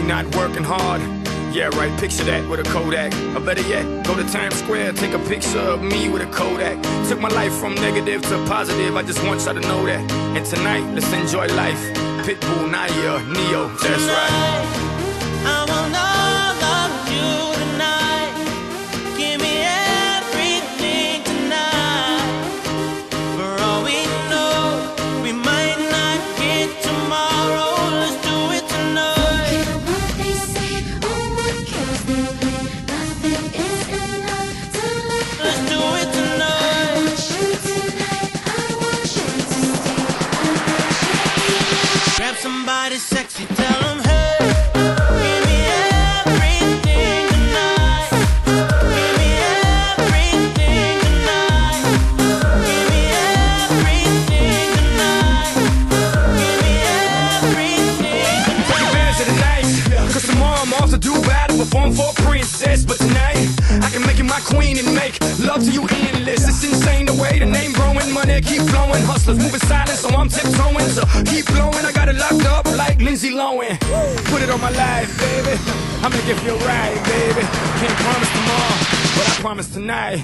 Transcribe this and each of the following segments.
me not working hard. Yeah, right, picture that with a Kodak. Or better yet, go to Times Square, take a picture of me with a Kodak. Took my life from negative to positive, I just want y'all to know that. And tonight, let's enjoy life. Pitbull, Naya, Neo, that's right. I want all of you tonight. Give me everything tonight. For all we know, we might not get tomorrow. Let's do it tonight. Forget what they say or what cares they play. Nothing is enough to let. Let's do it tonight. I want you tonight. I want you to stay. I want you to. Grab somebody sexy, tell them hey. Give me everything tonight. Give me everything tonight. Give me everything tonight. Give me everything tonight. Take advantage of the night, cause tomorrow I'm off to do battle, perform for a princess. But tonight, I can make you my queen and make love to you endless. It's insane the way the name growing, money keep flowing. Hustlers moving silent, so I'm tiptoeing. So keep blowing, I got it locked up like Lindsay Lohan. Put it on my life, baby, I make it feel right, baby. Can't promise tomorrow, but I promise tonight.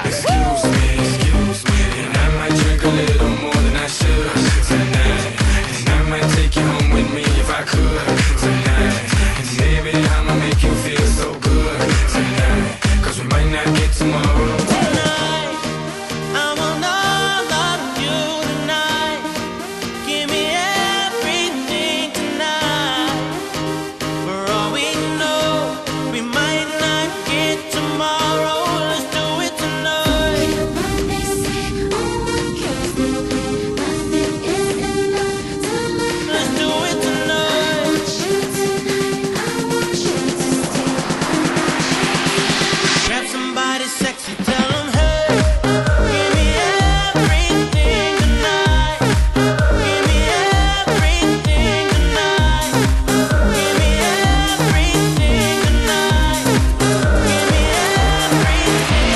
Excuse me, and I might drink a little more than I should tonight. And I might take you home with me if I could tonight. And maybe I'ma make you feel so good tonight. Cause we might not get tomorrow. Tonight, I want all of you tonight. Give me everything tonight. For all we know, we might not get tomorrow. Let's do it tonight. Forget what they say or what cares they play. Nothing is enough to let. Let's do it tonight. I want you tonight. I want you to stay. Grab somebody sexy, tell them hey. Give me everything tonight. Give me everything tonight. Give me everything tonight. Give me everything.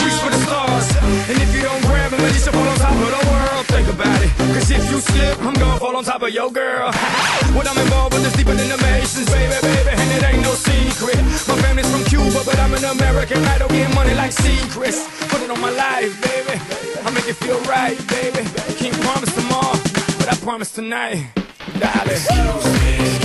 Reach for the stars, and if you don't grab them, at least you fall on top of the world. Think about it, cause if you slip, I'm gonna fall on top of your girl. What I'm involved with is deeper than the Masons, baby, and it ain't no secret. My family's from Cuba, but I'm an American. I don't get money like secrets. Put it on my life, baby, I make it feel right, baby. Can't promise tomorrow, but I promise tonight, darling. Excuse